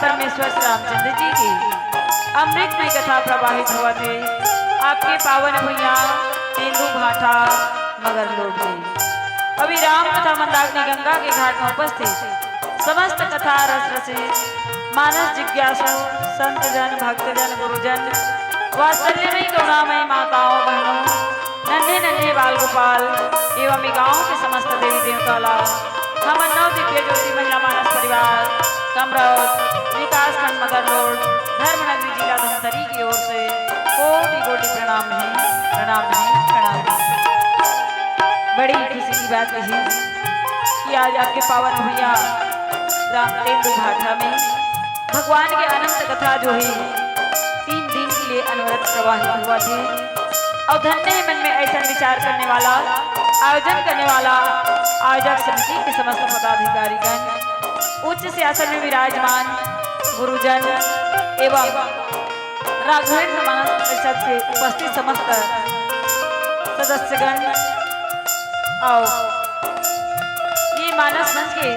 परमेश्वर श्री रामचंद्र जी की अमृतमय कथा प्रवाहित हुआ थे। आपके पावन भैया तेंदु भाठा मगर लोग अभी राम कथा मंदाकिनी गंगा के घाट में उपस्थित समस्त कथा रस रसित मानस जिज्ञासु संत जन भक्तजन गुरुजन वात्सल्यमयी करुणामयी माताओं बहनों नन्हे नन्हे बाल गोपाल एवं गाँव के समस्त देवी देवता हम नौ दिव्य ज्योति महिला मानस परिवार कमरौत विकास खंड मगर रोड धर्मनगरी जिला धमतरी की ओर से कोटि कोटि प्रणाम है, प्रणाम है, प्रणाम है। बड़ी खुशी की बात है कि आज आपके पावन भैया राम तेंदु भाठा में भगवान के अनंत कथा जो है 3 दिन के लिए अनवरत प्रवाहित हुआ थे। और धन्य मन में ऐसा विचार करने वाला आयोजन करने वाला आयोजक समिति के समस्त पदाधिकारीगण उच्च सियासत में विराजमान गुरुजन एवं राघवेंद्र मानस परिषद से उपस्थित समस्त सदस्यगण और ये मानस मंच के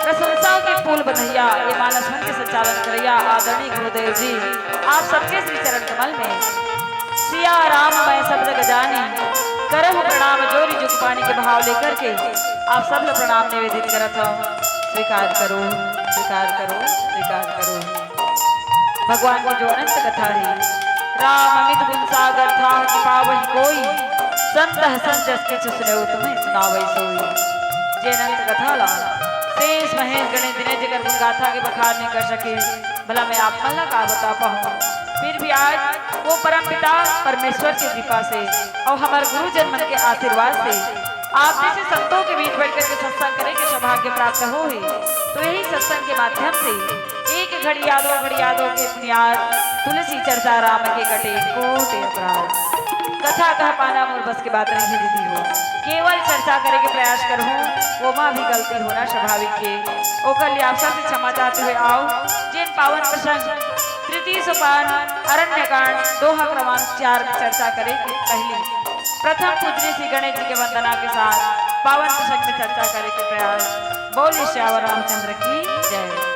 प्रशंसाओं के फूल बधैया ये मानस मंच के संचालन करैया आदरणीय गुरुदेव जी आप सबके श्री चरण कमल में सिया राम मैं शब्द गजानी करहु प्रणाम जोरी जुग पानी के भाव लेकर के आप सब लोग प्रणाम निवेदित करत हो। स्वीकार करो, स्वीकार करो, स्वीकार करो। भगवान की जो अनंत कथा है राम अमित गुण सागर था कि पावहि कोई संत हसन जस के सुने तुम्हें सुनावै सोई। जे अनंत कथा ला शेष महेश गणेश दिने जगर गुण गाथा के बखान नहीं कर सके भला मैं आप मल्ला का बता पाऊँ। फिर भी आज वो परम पिता परमेश्वर की कृपा से और हमारे गुरुजन मन के आशीर्वाद से आप जैसे संतों के बीच बैठ करके सत्संग करने के सौभाग्य प्राप्त हो ही तो यही सत्संग के माध्यम से एक घड़ी यादों के पुण्यात तुलसी चर्चा राम के कटे कोटे अपराध कथा कह पाना मोर बस की बात नहीं दीदी हो केवल चर्चा करे के प्रयास कर वो माँ भी गलती होना स्वाभाविक के ओकर लिए आप सबसे क्षमा चाहते हुए आओ जिन पावन प्रसंग तृतीय सोपान अरण्यकांड दोहा क्रमांक 4 में चर्चा करे की पहली प्रथम पूजनीय श्री गणेश जी के वंदना के साथ पावन प्रसंग में चर्चा करे के प्रयास। बोले श्यावर रामचंद्र की जय।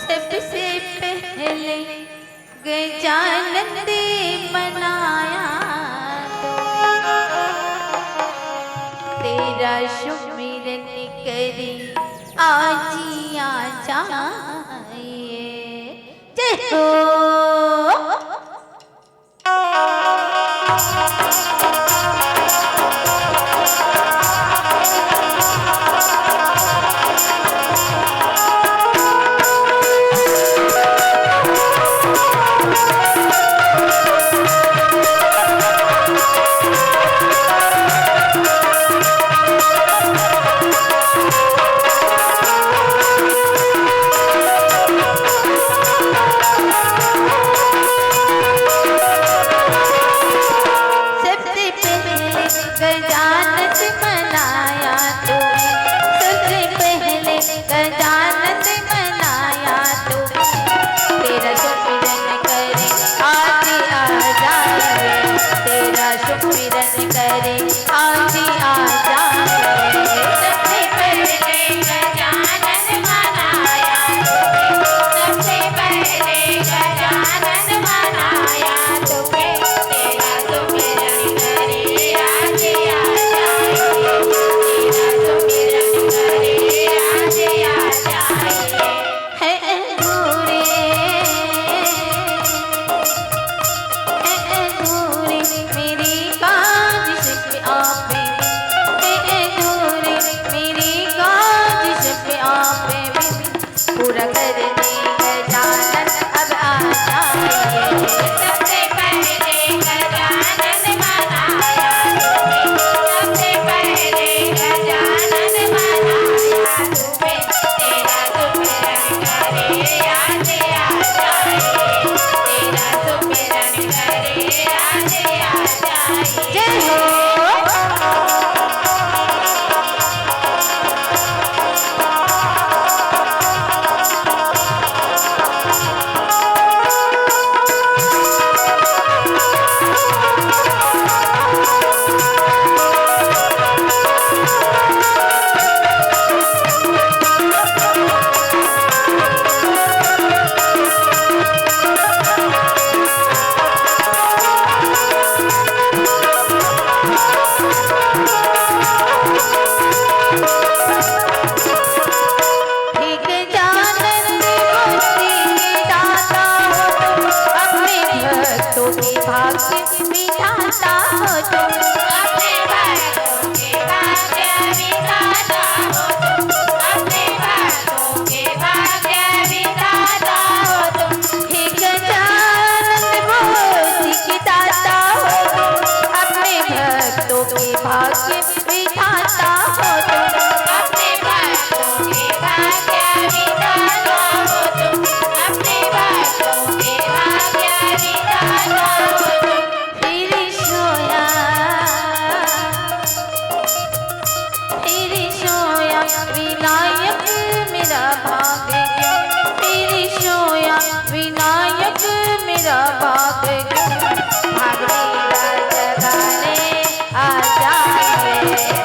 सबसे पहले गजानन दे मनाया तो तेरा सुमिरन करी आज आ जाइए। जय हो।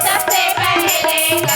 सबसे पहले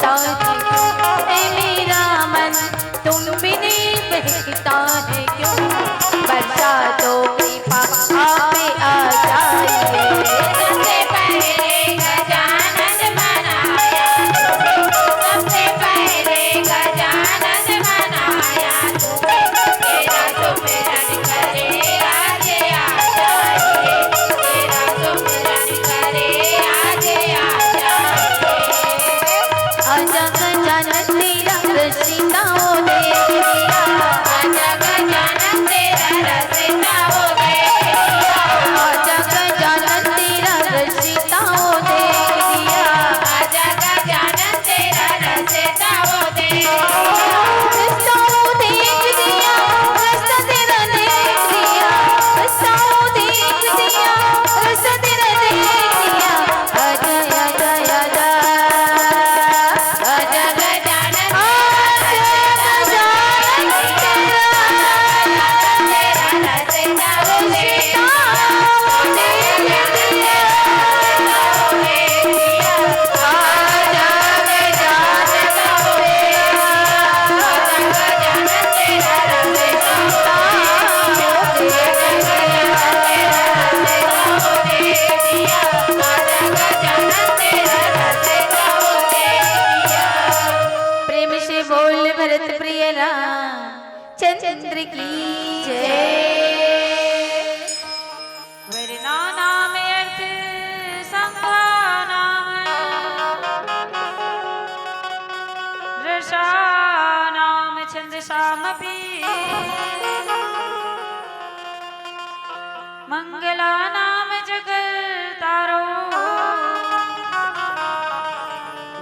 बहता है मेरा मन, तुम भी नहीं बहता है क्यों? बरसातों की आप आ जाइए। सबसे पहले गजानन मनाया, सबसे पहले गजानन मनाया, तेरा सुमिरन करे आज आ जाइए, तेरा सुमिरन करे आज आ जाइए। आजा गजानन तेरा रसीदा हो दे दिया, आजा गजानन तेरा रसीदा हो दे दिया, आजा गजानन तेरा रसीदा हो दे दिया, आजा गजानन तेरा रसीदा हो दे दिया। रास्ता वो देख दिया, रास्ता तेरा देख दिया, रास्ता वो देख दिया, रास्ता तेरा देख दिया। आजा आजा आजा आजा गजानन, आजा गजानन तेरा रसीदा हो दे दिया, आजा गजानन प्रेम से बोल भरत प्रिय राम चंद्र की जय। वरना नाम अर्थ संघा नाम रसा नाम छंद सामपि मंगला नाम जगतारो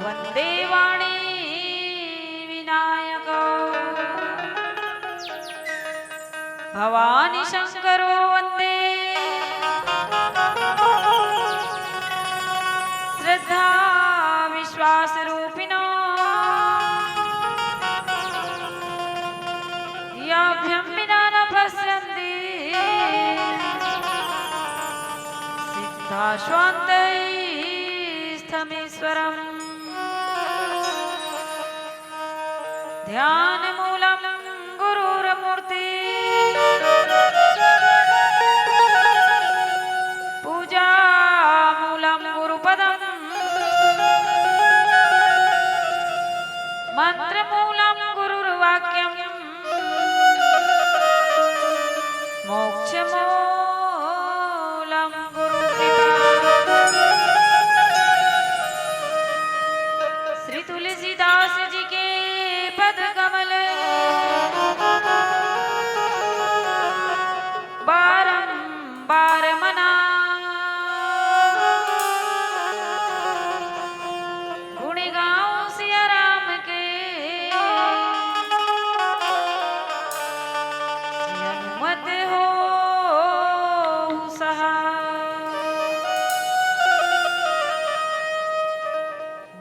वंदे वाणी विनायक भवानी शंकरो वंदे श्रद्धा विश्वास रूपिणो याभ्यं विना न पश्यन्ति सिद्धाश्वान्तैस्थमीश्वरम् ध्यानमूलं गुरुर्मूर्ति पूजामूलं गुरुपदम् मंत्रमूलं गुरुर्वाक्यम् मोक्षमूलं गुरुकृपा। श्री तुलसीदास जी के पद कमल बारंबार मना, गुण गाऊं सिया राम के, अनुमत हो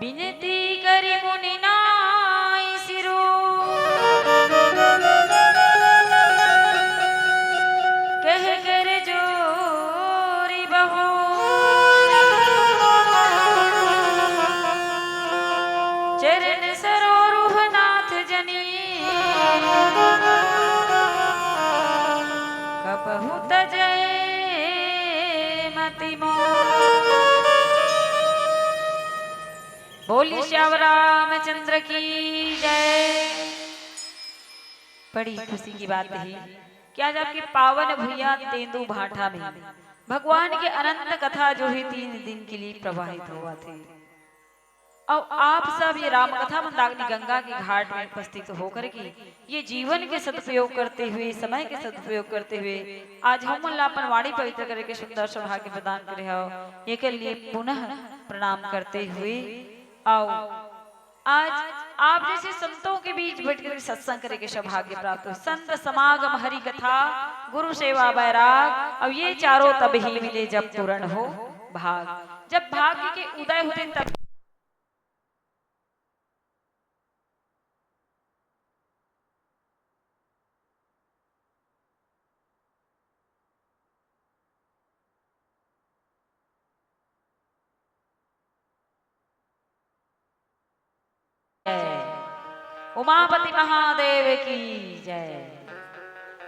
बिनती करी मुनि नाई सिरो, कह कर जोरी बहो, चरण सरोरुह नाथ जनी, कपहु तजय मति मोह। बोलिए श्याम रामचंद्र की जय। बड़ी खुशी की बात है कि आज आपके पावन भुइया तेंदु भाठा में भगवान के अनंत कथा जो है 3 दिन के लिए प्रवाहित हुआ थे। और आप सब ये राम कथा मंदाकिनी गंगा के घाट में उपस्थित होकर के ये जीवन के सदुपयोग करते हुए, समय के सदुपयोग करते हुए आज हम अपन वाणी पवित्र करके सुंदर सौभाग्य प्रदान करे हो, ये के लिए पुनः प्रणाम करते हुए आओ आज आप जैसे संतों के बीच बैठकर सत्संग करे के सौभाग्य प्राप्त हो। संत समागम, हरि कथा, गुरु सेवा, बैराग, अब ये चारों तब ही मिले जब पूर्ण हो भाग। जब भाग्य के उदय होते तब उमापति महादेव की जय,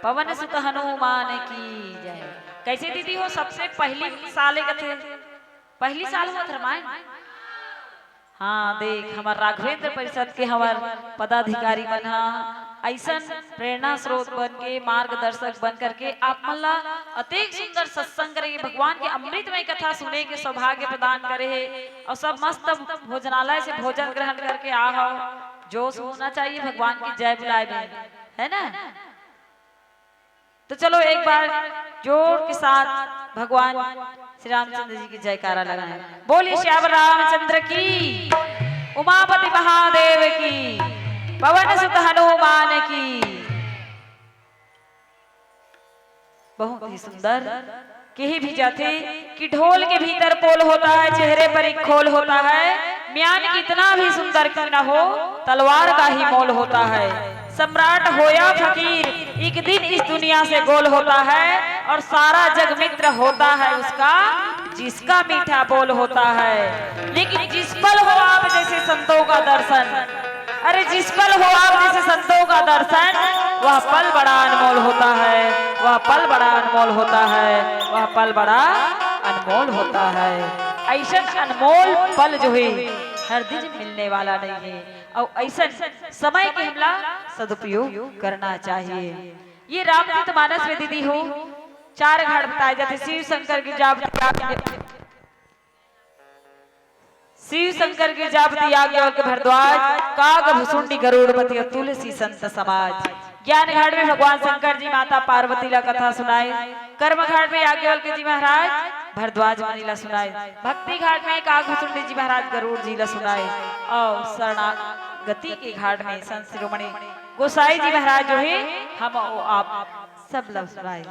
पवन सुत हनुमान की जय। कैसे दीदी हो? सबसे पहली साल कथे, पहली साल हुआ रामायण। हाँ देख, हमार राघवेंद्र परिषद के हमार पदाधिकारी मन ऐसा प्रेरणा स्रोत बन के, मार्गदर्शक बन करके आप मन ला अतेक सुंदर सत्संग करे, भगवान के अमृतमय कथा सुने के सौभाग्य प्रदान करे है। और सब मस्त भोजनालय से भोजन ग्रहण करके आओ, जोश होना चाहिए भगवान की जय बुलाए में, है ना। तो चलो एक बार जोर के साथ भगवान श्री रामचंद्र जी की जयकारा लगाएं। बोलिए श्याम रामचंद्र की, उमापति महादेव की, पवन सुत हनुमान की। बहुत ही सुंदर कही भी जाते कि ढोल के भीतर पोल होता है, चेहरे पर एक खोल होता है। म्यान कितना भी सुंदर क्यों न हो, तलवार का ही मोल होता है। सम्राट हो या फकीर, एक दिन इस दुनिया से गोल होता है। और सारा जग मित्र होता है उसका, जिसका मीठा बोल होता है। लेकिन जिस पल हो आप जैसे संतों का दर्शन, अरे जिस पल हो आप जैसे संतों का दर्शन, वह पल बड़ा अनमोल होता है, वह पल बड़ा अनमोल होता है, वह पल बड़ा अनमोल होता है। ऐसा अनमोल पल जो है हर दिन मिलने वाला नहीं है, और ऐसा समय के हमला सदुपयोग करना चाहिए। ये रामचरितमानस में दीदी हो 4 घाट बताए जाते। शिव शंकर की जापती, शिव शंकर की जापती याज्ञवल्क्य भरद्वाज, काग भुसुंडी गरुड़पति और तुलसी संत समाज। ज्ञान घाट में भगवान शंकर जी माता पार्वती ला कथा सुनाए। कर्म घाट में याज्ञवल्क्य जी महाराज भरद्वाज मुनि ला सुनाए। भक्ति घाट में काग भुसुंडी जी महाराज गरुड़ जी ला सुनाए। और शरणागति के घाट में संत शिरोमणि गोसाई जी महाराज जो है हम आप सब ला सुनाए।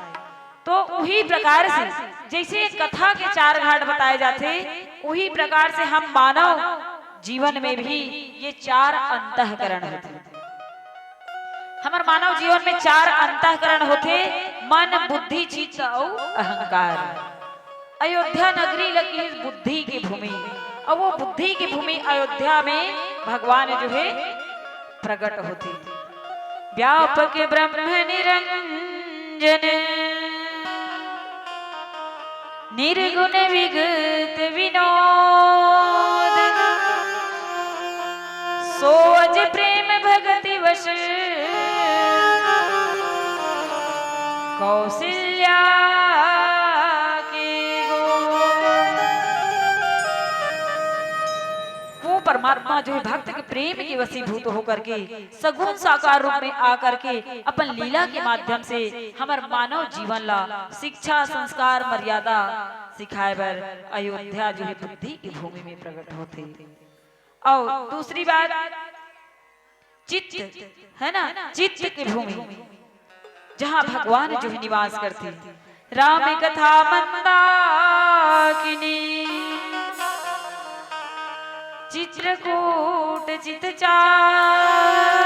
तो उही प्रकार से जैसे कथा के 4 घाट बताए जाते, उही प्रकार से हम मानव जीवन में भी ये 4 अंतःकरण होते। हमारे मानव जीवन में 4 अंतःकरण होते, मन, बुद्धि, चित्त और अहंकार। अयोध्या नगरी लगी बुद्धि की भूमि, और वो बुद्धि की भूमि अयोध्या में भगवान जो है प्रकट होती। व्यापक ब्रह्म निरंजन, निर्गुण विगत विनोद, सोज प्रेम भगति वश, कौशल्या के गोद। वो परमात्मा जो है भक्त के प्रेम के वशीभूत होकर के सगुण साकार रूप में आकर के अपन लीला के माध्यम से हमार मानव जीवन ला शिक्षा, संस्कार, मर्यादा सिखाए बर अयोध्या जो है बुद्धि की भूमि में प्रकट होते। और दूसरी बात चित्त है ना, चित्त की भूमि जहाँ भगवान जो है निवास करते। राम कथा मंदाकिनी, चित्रकूट चितचार,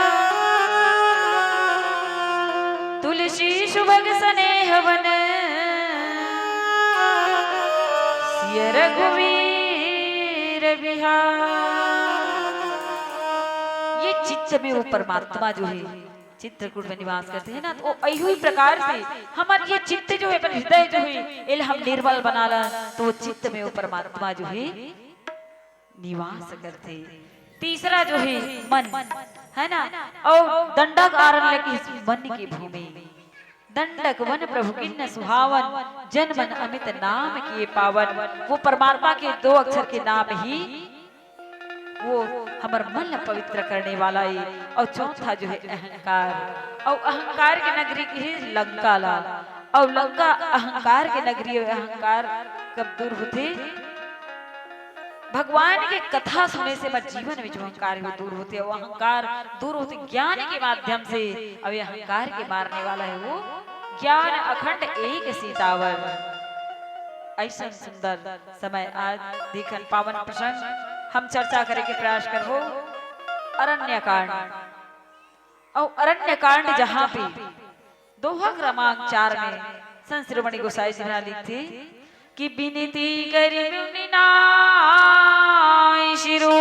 तुलसी सुभग स्नेहवन, सिय रघुवीर बिहार। ये चित्त में वो परमात्मा जो है चित्रकूट में निवास करते हैं ना। तो ऐसे ही प्रकार से हमारे ये चित्त जो है, हृदय जो है, इल हम निर्मल बनाला, तो वो चित्त में वो परमात्मा जो है निवास करते। तीसरा जो है मन है ना, और दंडक आरण्य की मन की भूमि। दंडक वन प्रभु किन्न सुहावन, जन मन अमित नाम किए पावन। वो परमात्मा के 2 अक्षर के नाम ही वो हमार मन पवित्र करने वाला है। और चौथा जो है अहंकार, और अहंकार की नगरी की है लंका ला। और लंका अहंकार की नगरी, अहंकार कब दूर होते? भगवान के कथा सुनने से मत जीवन में जो अहंकार है दूर होते, वो अहंकार दूर होते ज्ञान के माध्यम से। अब ये अहंकार के मारने वाला है वो ज्ञान अखंड एक सीतावर। ऐसा सुंदर समय आज देखन पावन प्रसंग हम चर्चा करे के प्रयास करबो अरण्य कांड। और अरण्य कांड जहाँ पे दोहा क्रमांक 4 में संत शिरोमणि गोसाई जी ने लिखते कि विनती करि मुनि नाय, शिरो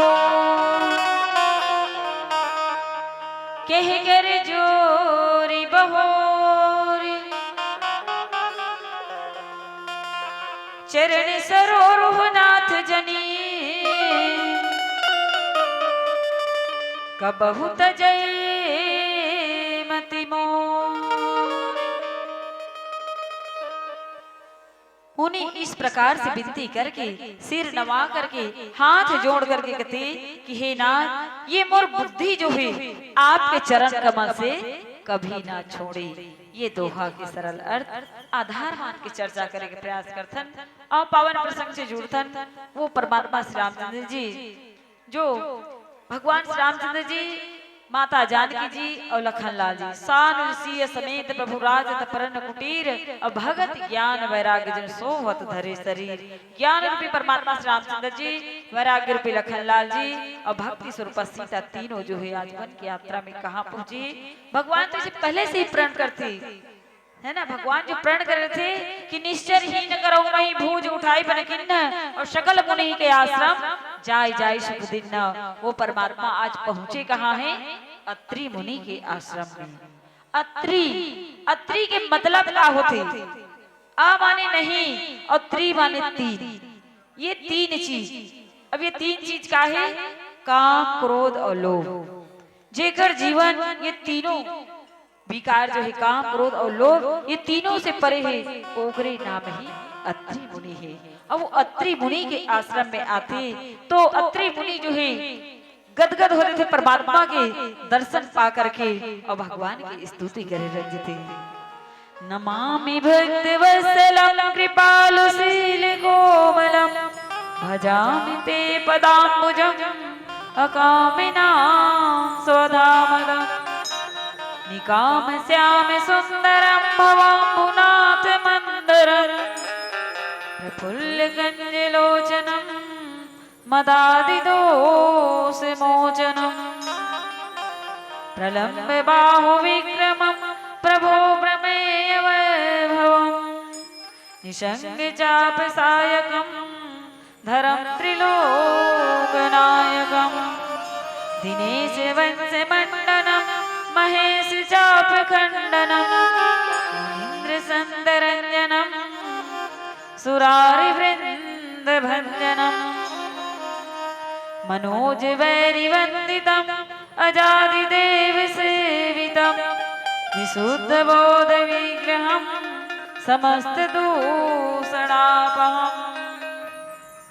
कह कर जोरी बहोरी चरण सरोरुह नाथ जनी कबहु तजय मति मोर। उन्हें इस प्रकार से विनती करके सिर नवा करके हाथ जोड़ करके कहते कि हे नाथ, ये मोर बुद्धि जो है आपके चरण कमल से कभी ना छोड़े। ये दोहा के सरल अर्थ आधार मान के चर्चा करे के प्रयास करथन और पावन प्रसंग से जुड़थन वो परमात्मा श्री रामचंद्र जी, जो भगवान श्री रामचंद्र जी, माता जानकी जी और लखनलाल जी सान ऋषि समेत प्रभु राज परन कुटीर और भगत ज्ञान वैराग्य जन सोवत धरे शरीर। ज्ञान रूपी परमात्मा श्री रामचंद्र जी, वैराग्य रूपी लखनलाल जी और भक्ति स्वरूप सीता तीनों जो है आज वन की यात्रा में कहाँ पहुंची। भगवान तो इसे पहले से ही प्रण करते है ना। भगवान जो प्रण कर रहे थे कि निश्चर ही न करो वही भूज उठाई बन किन्न और सकल मुनि के आश्रम जाय जाय सुख दिन। वो परमात्मा आज पहुंचे कहाँ है? अत्रि मुनि के आश्रम में। अत्रि के मतलब क्या होते? आ माने नहीं और त्रि माने तीन। ये तीन चीज, अब ये तीन चीज का है? काम, क्रोध और लोभ। जेकर जीवन ये तीनों विकार जो है काम, क्रोध और लोभ, ये तीनों से परे है, ओकरे नाम ही अत्रि मुनि है। अब वो अत्रि मुनि के आश्रम में आते तो अत्रि मुनि जो है गदगद हो रहे थे परमात्मा के दर्शन पा करके और भगवान की स्तुति करे रंजते। नमामि भक्त वत्सलम कृपालु शील कोमलम भजामि ते पदाम्बुजम अकामिनां स्वधामदम् निकाम श्याम सुंदरम भवाम्बुनाथ मंदरम प्रफुल्ल गंजलोचनम मदादिदोष मोचनम प्रलम्ब बाहु विक्रमम प्रभो प्रमेय वैभवम निशंग चाप सायकम धरम त्रिलोकनायकम दिनेश वंश मंडनम महेश चाप खंडनम इंद्र संदरंजनम सुरारि वृंद भंजनम मनोज वैरि वंदितम अजादि देव सेवितम विशुद्ध बोध विग्रहम समस्त दूषणापहम।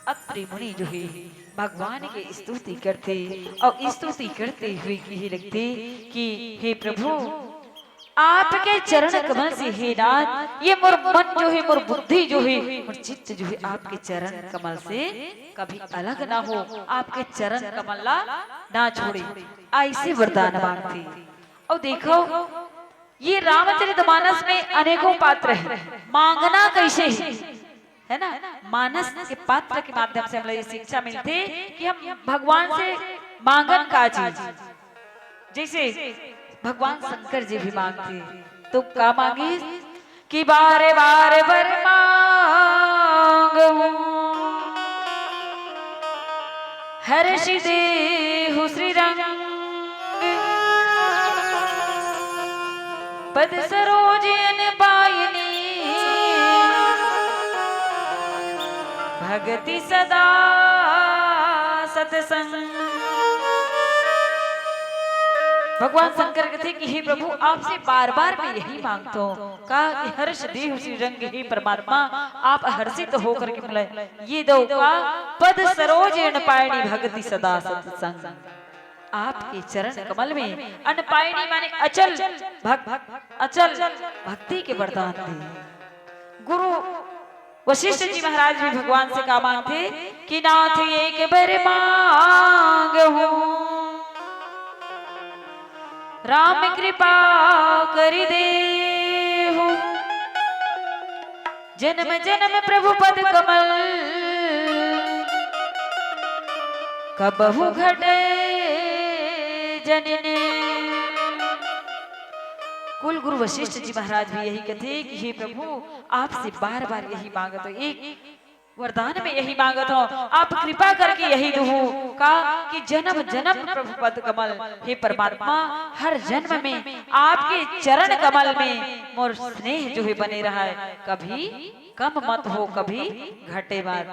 अत्रि मुनि जो है भगवान की स्तुति करते और स्तुति करते हुए यही लगते कि हे प्रभु, आपके चरण कमल से हे नाथ, ये मोर मन जो है, मोर बुद्धि जो है, मोर चित्त जो है आपके चरण कमल से कभी अलग ना हो, आपके चरण कमल ना छोड़े, ऐसे वरदान मांगते। और देखो ये रामचरितमानस में अनेकों पात्र है, मांगना कैसे है ना। मानस के पात्र के माध्यम से हमें ये शिक्षा मिलती है कि हम भगवान से मांगन का चीज, जैसे भगवान शंकर जी भी मांगते तो क्या मांगे कि बारे बारे वर मांगू हर्ष देहु श्री रंग पद सरोज अन पायनी भगति सदा सत्संग। भगवान शंकर कहते कि हे प्रभु, आपसे बार बार मैं यही मांगता हूँ का हर्ष देहु श्री रंग, हे परमात्मा आप हर्षित होकर के मिले ये दो का पद सरोज अनपायणी भगति सदा सत्संग। आपके चरण कमल में अनपायणी माने अचल अचल भक्ति के वरदान थे। गुरु वशिष्ठ जी महाराज भी भगवान से का मांगते कि नाथ एक बार मांग हूँ, राम कृपा कर दे हो, जन्म जन्म प्रभु पद कमल कबहु घटे जनने। कुल गुरु वशिष्ठ जी महाराज भी यही कहते कि हे प्रभु, आपसे बार बार यही मांगा तो एक वरदान में यही मांगत हो, आप कृपा करके यही दुहू का कि जन्म जन्म प्रभु पद कमल, हे परमात्मा हर जन्म में आपके चरण कमल में मोर स्नेह जो है बने रहा है, कभी कम मत हो कभी घटे बात।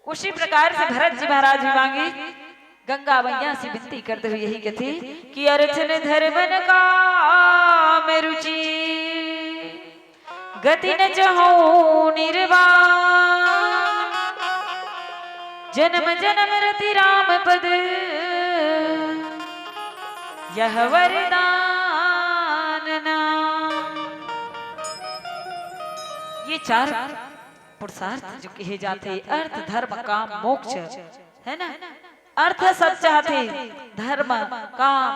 उसी प्रकार से भरत जी महाराज भी मांगे, गंगा मैया से विनती करते हुए यही कहते कि अर्चन धर्मन का में रुचि, गति न चाहूं निर्वाण, जन्म जन्म रति राम पद, यह वरदान नाम। ये चार पुरुषार्थ जो कहे जाते, अर्थ धर्म काम मोक्ष, है ना। अर्थ सब चाहते, धर्म काम,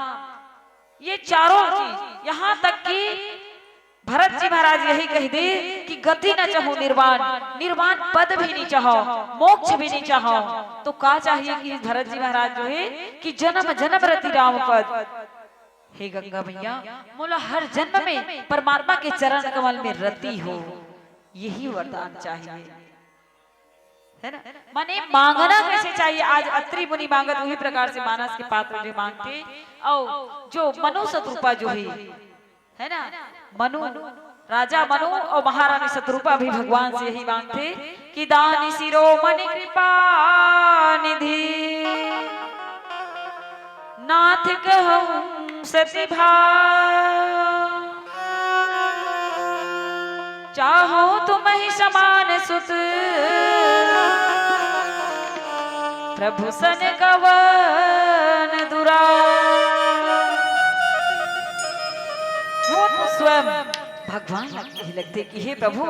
ये चारों चीज, यहाँ तक कि भरत जी महाराज यही कह दे कि गति न चाहो निर्वाण, निर्वाण पद भी नहीं चाहो, मोक्ष भी नहीं चाहो, तो क्या चाहिए कि भरत जी महाराज जो है कि जन्म जन्म रति राम पद। हे गंगा मैया मोला हर जन्म में परमात्मा के चरण कमल में रति हो, यही वरदान चाहिए, है ना। माने मांगना कैसे चाहिए, आज अत्रि मुनि मांगत वही प्रकार से मानस के पात्र जो मांगते, और जो मनु शत्रुपा जो है ना, मनु राजा मनु और महारानी शत्रुपा भी भगवान से यही मांगते कि दानी शिरोमणि कृपा निधि, नाथ कहूं सती भाव, चाहो तुम ही समान सुत, प्रभु सन कवन दुरा। वो तो स्वयं भगवान लगते कि हे प्रभु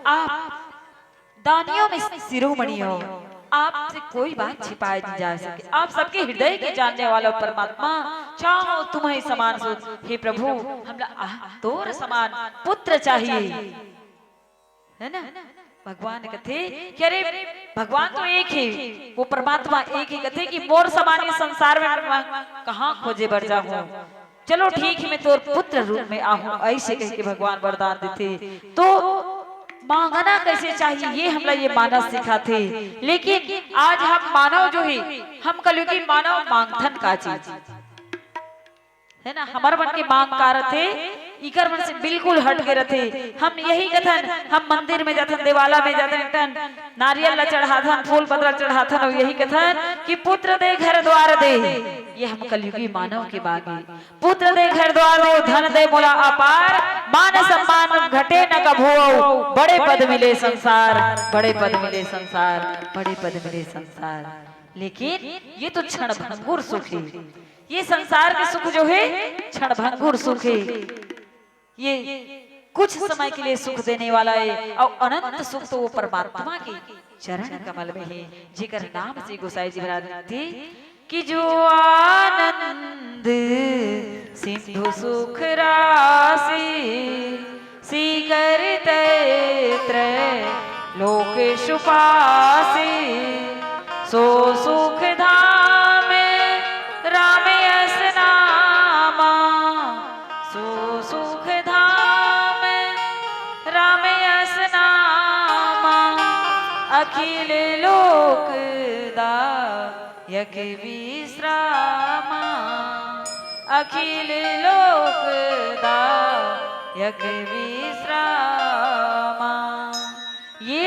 आप दानियों में शिरोमणि हो, आपसे कोई बात छिपाई नहीं जा सके, आप सबके हृदय के जानने वाला परमात्मा, चाहो तुम्हें समान सुत, हे प्रभु हमरा तोर समान पुत्र चाहिए, है ना। भगवान कहते कि अरे भगवान तो एक ही, वो परमात्मा एक ही, कहते कि मोर समान संसार में कहाँ खोजे बढ़ जाऊं, चलो ठीक है मैं तोर पुत्र रूप में आहूं, ऐसे कह के भगवान वरदान देते। तो मांगना कैसे चाहिए ये हमला ये मानस सिखाते, लेकिन आज हम मानव जो है, हम कलयुगी मानव मांगथन का चीज है ना, हमारे मन के मांग का रथे इकर मन से बिल्कुल हट के रथे। हम यही कथन, हम मंदिर में जाथन, देवाला में जाथन, नारियल ला चढ़ाथन, फूल पत्र चढ़ाथन, और यही कथन कि पुत्र दे घर द्वार दे, ये हम कलयुगी मानव के बागी, पुत्र दे घर द्वार दे, धन दे मोला अपार, मान सम्मान घटे न कभू, बड़े पद मिले संसार, बड़े पद मिले संसार, बड़े पद मिले संसार। लेकिन ये तो क्षण भंगुर सुख है, ये संसार के सुख जो है क्षण भंगुर सुख है, ये कुछ समय के लिए सुख देने वाला है, और अनंत सुख तो वो परमात्मा के चरण कमल में है, जिकर नाम से गोसाई जी महाराज थे कि जो आनंद सिंधु सुख राशि, सीकर त्रय लोक सुपासी, सो सुख धाम राम यस नामा, सो सुख धाम राम यस नामा, अखिल लोक दायक विश्रामा, अखिल लोक दायक विश्रामा। ये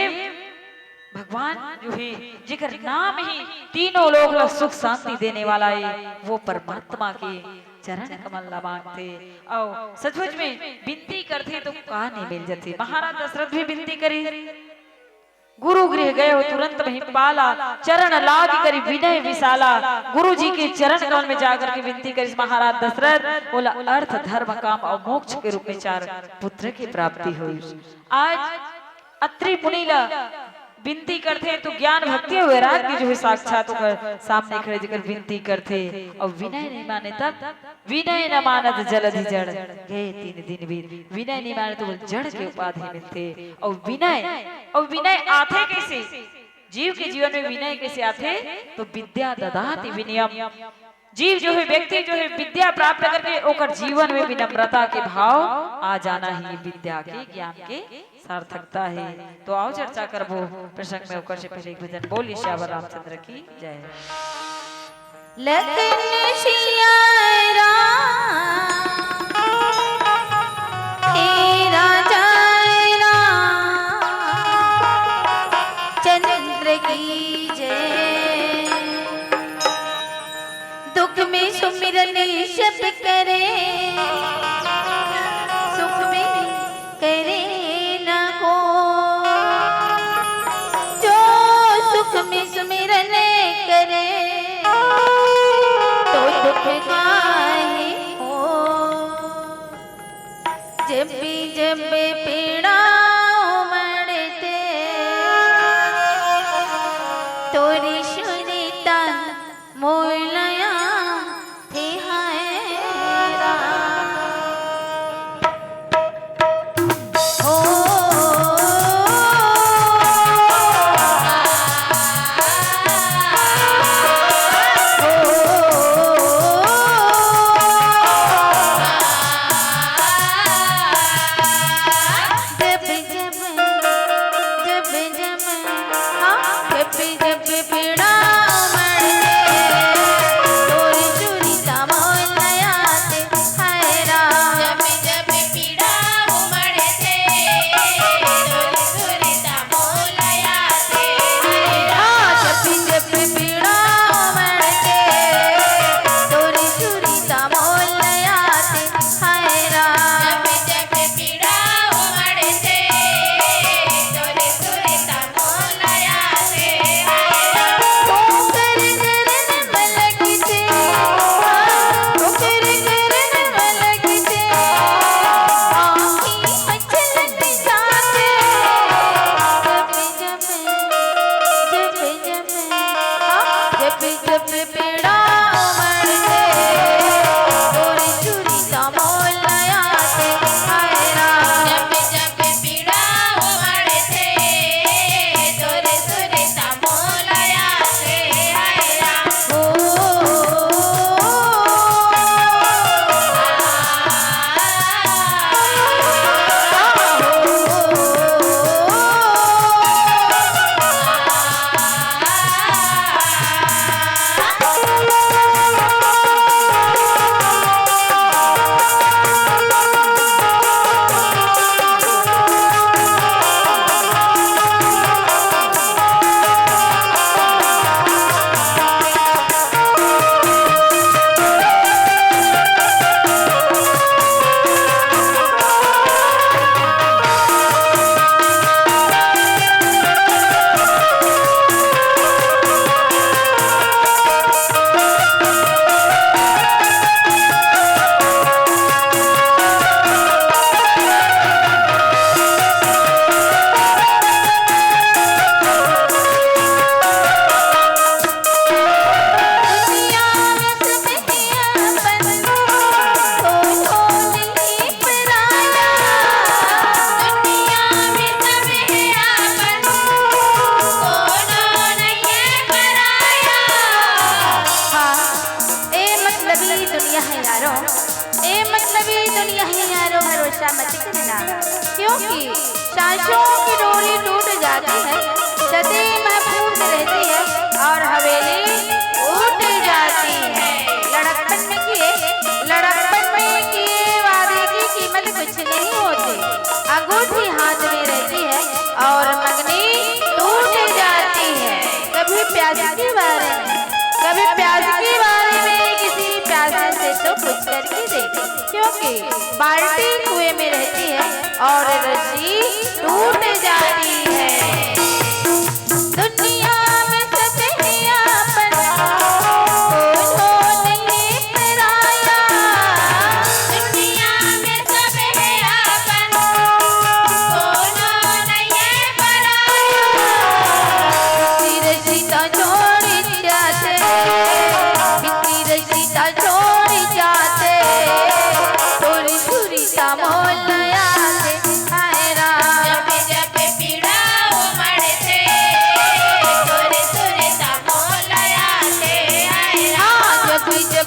भगवान जो है जिकर नाम ही तीनों लोग सुख शांति देने वाला है, वो परमात्मा के चरण कमल मांगते, और सचमुच में विनती करते तो कहा नहीं मिल जाती। महाराज दशरथ भी विनती करी, गुरु गृह गए हो तुरंत वहीं पाला, चरण लाग करी विनय विशाला, गुरु जी के चरण कमल में जाकर के विनती करी। महाराज दशरथ बोला अर्थ धर्म काम और मोक्ष के रूप में चार पुत्र की प्राप्ति हुई। आज अत्रि मुनि विनती करते तो ज्ञान भक्ति और वैराग्य जो है साक्षात होकर सामने खड़े जकर विनती करते, और विनय नहीं माने तब विनय न मानत जलधि जड़ गए 3 दिन बीत, विनय नहीं माने तो जड़ के उपाधि मिलते। और विनय आते कैसे, जीव के जीवन में विनय कैसे आते, तो विद्या ददाति विनयम, जीव जो है व्यक्ति जो है विद्या प्राप्त करके ओकर जीवन में विनम्रता के भाव आ जाना ही विद्या के ज्ञान के सार्थकता है। तो आओ चर्चा करबो प्रसंग में ओकर से पहले एक भजन बोली श्यावर रामचंद्र की जय। लखन सिया राम तेरा जय राम चंद्र की जय। दुख में सुमिरन शब करे सुख में करे न को। जो सुख में सुमिरन करे तो दुख काहे हो। जब भी पीड़ा उमड़ते तोरी सुनीता मोलया थे हायरा हो। क्योंकि सांसों की डोरी टूट जाती है, सदी महफूज रहती है और हवेली उठ जाती है। लड़कपन में किए वादे की कीमत कुछ नहीं होती। अंगूठी हाथ में रहती है और मंगनी टूट जाती है। कभी प्यास के बारे में किसी प्यासे से तो कुछ करके देखे, क्योंकि बाल्टी कुएं में रहती है और रस्सी टूट जाती है। दुनिया में सब है आपन, कोई नहीं पराया। दुनिया में सब है आपन, कोई नहीं पराया। रस्सी तो छोड़ जाते, रस्सी तो छोड़ जाते, तोरी छुरी का मोल जब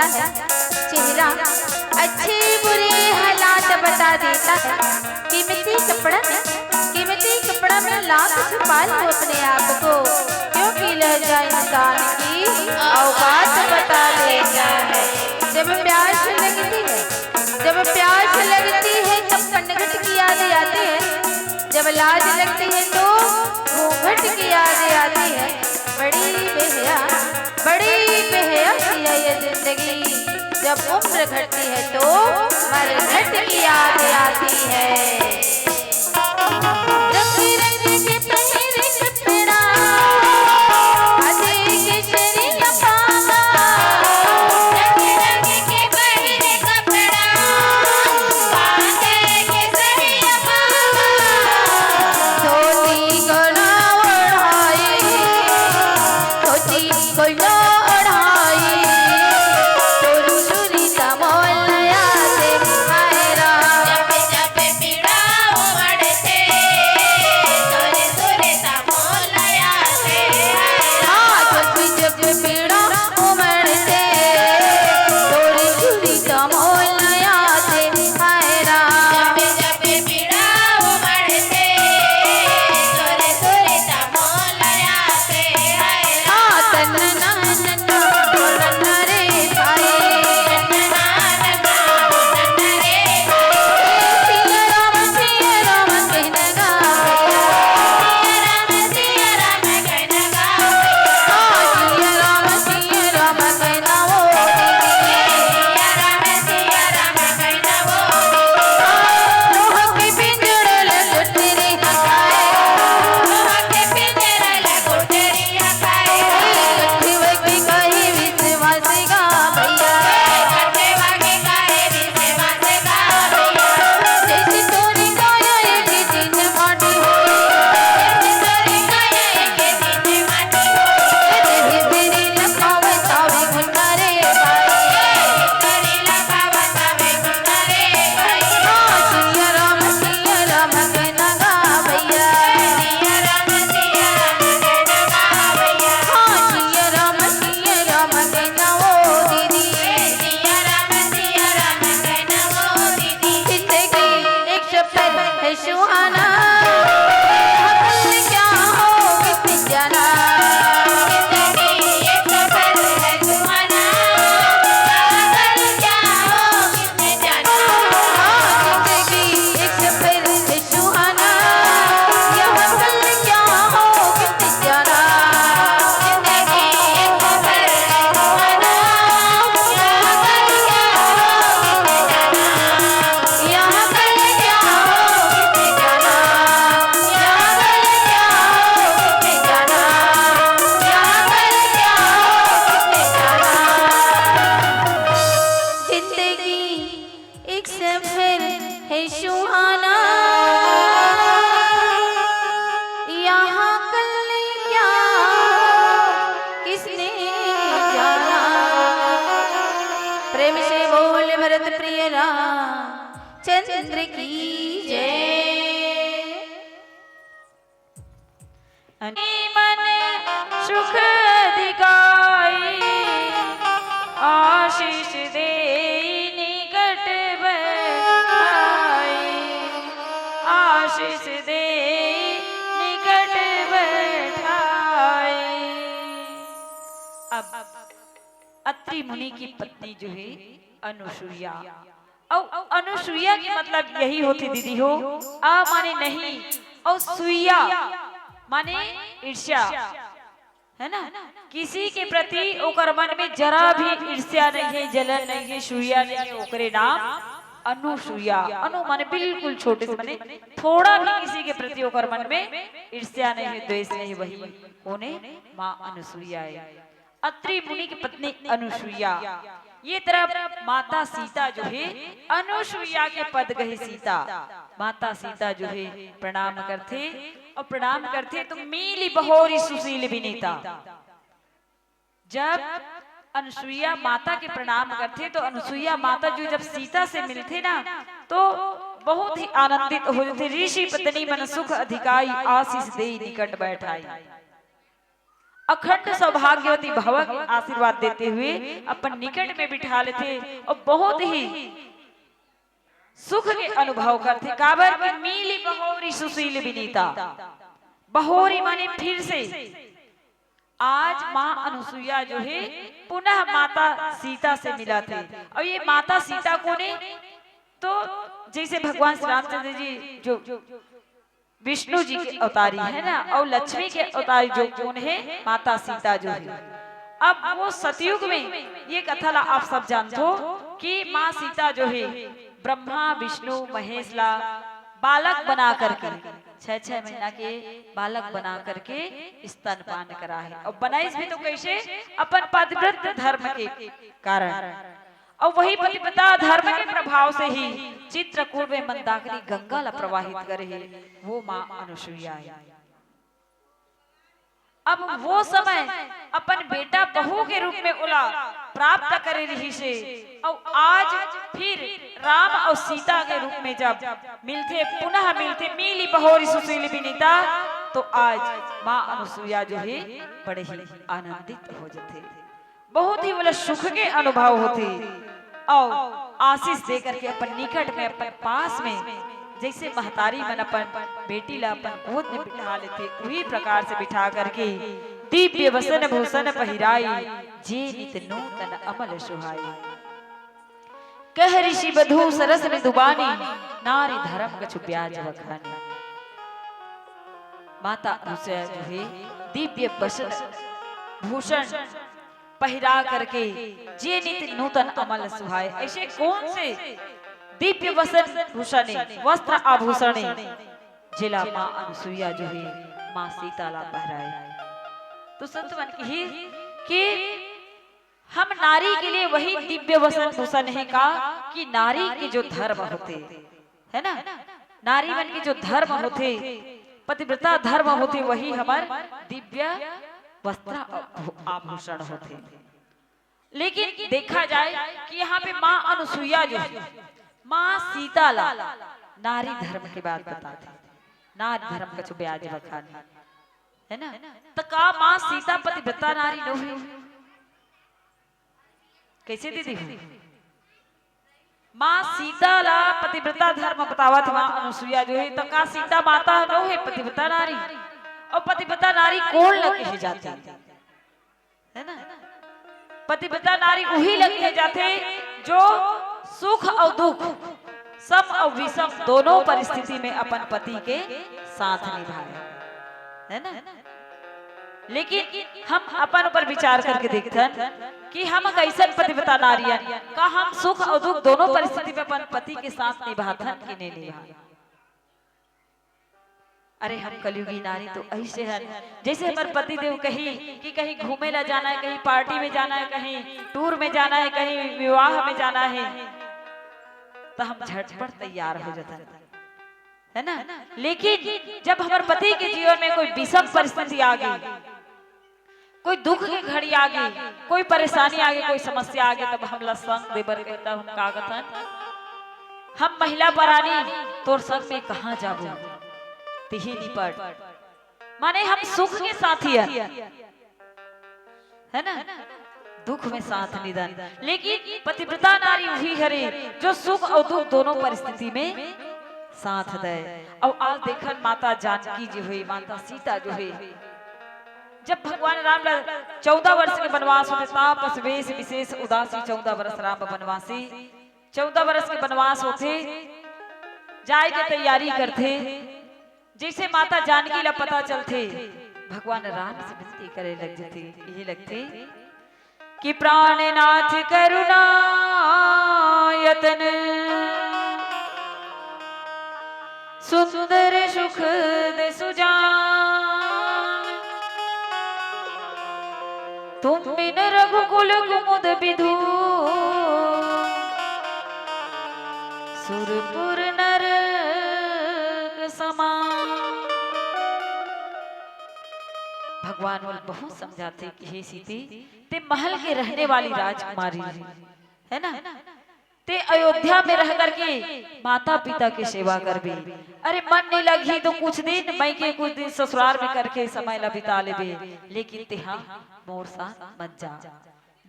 है चेहरा, अच्छे बुरे हालात बता देता है। कीमती कपड़ा में लाख छुपा लो अपने आप को, क्योंकि लहजा इंसान की औकात बता देता है। जब प्यास लगती है तब पनघट की याद आती है, जब लाज लगती है तो घूंघट की याद आती है। बड़ी बेहया सी है ये जिंदगी, जब उम्र घटती है तो मरघट की याद आती है। चंद्र की जय। मन सुख दिखाई आशीष दे निकट बैठाई, आशीष दे निकट बैठाई। अब अत्रि मुनि की पत्नी जो है अनुसुईया, और अनुसुईया की मतलब यही होती दीदी हो, आ माने नहीं और सुईया माने ईर्ष्या, है ना। किसी के प्रति ओकर मन में जरा भी ईर्ष्या नहीं है, जलन नहीं है, सुईया नहीं है, ओकरे नाम अनुसुईया। अनु माने बिल्कुल छोटे से, माने थोड़ा भी किसी के प्रति ओकर मन में ईर्ष्या नहीं है, द्वेष नहीं, वही कोने माँ अनुसुईया है। अत्रि मुनि की पत्नी अनुसुईया। ये तरफ माता सीता जो है अनुसुईया के पद गए सीता। माता सीता जो है प्रणाम करते और प्रणाम करते तो मीली बहोरी सुशील विनीता। जब अनुसुईया माता के प्रणाम करते तो अनुसुईया माता जो जब सीता से मिलते ना तो बहुत ही आनंदित हो जाते। ऋषि पत्नी मन सुख अधिकाई आशीष दे निकट बैठाई। अखंड सौभाग्यवती भव के आशीर्वाद देते हुए अपन निकट में बिठा लेते और बहुत ही सुख के अनुभव करते। काबर की मिली बहोरी सुशील विनीता, बहोरी माने फिर से आज माँ अनुसुईया जो है पुनः माता सीता से मिला थे। और ये माता सीता को ने तो जैसे भगवान श्री रामचंद्र जी जो विष्णु जी के अवतारी है ना, और लक्ष्मी के अवतारी जो कौन है, माता सीता जो है। अब वो सतयुग में ये कथा ला आप सब जानते हो कि माँ सीता जो है ब्रह्मा विष्णु महेश ला बालक बना करके 6-6 महीना के बालक बना करके स्तनपान करा है। और बनाइस भी तो कैसे, अपन पतिव्रत धर्म के कारण। और वही पतिव्रता धर्म के प्रभाव से ही चित्रकूट में मंदाकिनी गंगा ला प्रवाहित करे है, वो माँ अनुसुईया है। अब वो समय अपन बेटा बहू के रूप में उला प्राप्त करे रही से, और आज फिर राम और सीता के रूप में जब मिलते, पुनः मिलते मिली बहोरी सुशील विनीता, तो आज माँ अनुसुईया जो है बड़े ही आनंदित हो जाते, बहुत ही बोला सुख के अनुभव होते और आशीष दे करके अपन निकट में अपन पास में जैसे महतारी मन अपन बेटी ला अपन गोद में बिठा लेते, वही प्रकार से बिठा करके दिव्य वसन भूषण पहिराई, जे नित नूतन अमल सुहाई। कह ऋषि बधू सरस निदुबानी, नारी धर्म कछु ब्याज बखानी। माता अनुसुईया जो है दिव्य वसन भूषण पहिरा करके जे नित नूतन अमल सुहाए, ऐसे कौन से दिव्य वस्त्र भूषण वस्त्र आभूषण जिला माँ अनुसुईया जो है माँ सीता ला पहराए। तो संत मन की कि हम नारी के लिए वही दिव्य वस्त्र भूषण है का कि नारी के जो धर्म होते है ना, नारी मन के जो धर्म होते, पतिव्रता धर्म होते, वही हमार दिव्य वस्त्र आभूषण होते। लेकिन देखा जाए कि यहाँ पे माँ अनुसुईया जो है माँ सीता ला नारी धर्म की बात बताते, नारी धर्म का ब्याज बखानी है ना। तो का माँ सीता पतिव्रता नारी न हुई, कैसे दीदी हुई? माँ सीता ला पतिव्रता धर्म बतावत माँ अनुसुईया जो है, तो का सीता माता न है पतिव्रता नारी? और पतिव्रता नारी कौन लगे जाती है ना, पतिव्रता नारी वही लगे जाते जो सुख और दुख, सम और विषम दोनों परिस्थिति में अपन पति के साथ निभाए है ना। लेकिन हम अपन ऊपर विचार करके देखते हैं कि हम कैसे पतिव्रता नारियां का हम सुख और दुख दोनों परिस्थिति में अपन पति के साथ निभाते कि नहीं निभाते। अरे हम कलयुगी नारी तो ऐसे है, जैसे हमारे पति देव कहीं कि कहीं घूमे ला जाना है, कहीं पार्टी में जाना है, कहीं टूर में जाना है, कहीं विवाह में जाना है, तो हम झटपट तैयार हो जाता है ना। लेकिन जब हमारे पति के जीवन में कोई विषम परिस्थिति आ गई, कोई दुख की घड़ी आ गई, कोई परेशानी आ गई, कोई समस्या आ गई, तब हम संग देवर कहता हम कागतन हम महिला परानी तोर संग में कहाँ जाबू तिही निपट, माने हम सुख के साथी है ना, दुख में साथ निधन। लेकिन पतिव्रता नारी वही हरे जो सुख और दुख दोनों परिस्थिति में साथ दे। और आज देखन माता जानकी जी हुई, माता सीता जो है, जब भगवान राम 14 वर्ष के वनवास होते, तापस वेश विशेष उदासी 14 वर्ष राम वनवासी, 14 वर्ष के वनवास होते, जाए के तैयारी करते। जैसे माता जानकी ला पता चलते, भगवान राम से विनती करे लग जाते, ये लगते कि प्राणनाथ करुणा यतन सुंदर सुख दे सुजान, तुम बिन रघुकुल कुमुद विधु सुरपुर नर समान। भगवान बोल बहुत समझाते कि हे सीते, ते महल के रहने वाली राजकुमारी है ना, ते अयोध्या में रह करके माता पिता की सेवा कर भी। अरे मन नहीं लगी तो कुछ दिन मैं के कुछ दिन ससुराल में करके समय ला बिता लेबे, लेकिन तेहा मोर साथ मत जा।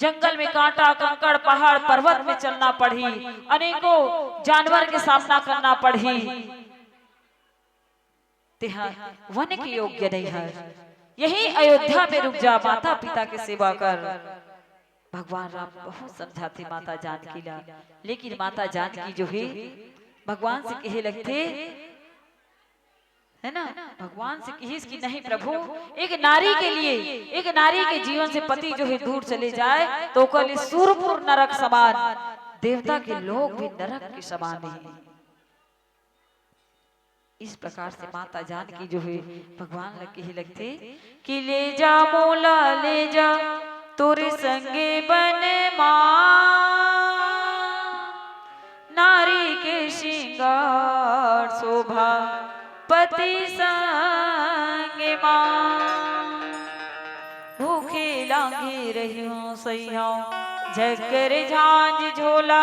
जंगल में कांटा कंकड़ पहाड़ पर्वत में चलना पड़ी, अनेकों जानवर के सामना करना पड़ी, तेहा वन के योग्य नहीं है। यही अयोध्या में रुक जा, माता पिता की सेवा कर। भगवान राम बहुत समझाते माता जानकी ला, लेकिन माता जानकी जो है भगवान से कहे लगते है ना, भगवान से कही कि नहीं प्रभु, एक नारी के लिए, एक नारी के जीवन से पति जो है दूर चले जाए तो कल सूरपुर नरक समान, देवता के लोग भी नरक के समान नहीं। इस प्रकार से माता जानकी जो है भगवान लग कही लगते कि ले जा मोला ले जा तोरे संगे बन नारी के श्रृंगार शोभा पति संगे भूखे लांघे रहियो सैया झकर झांझ झोला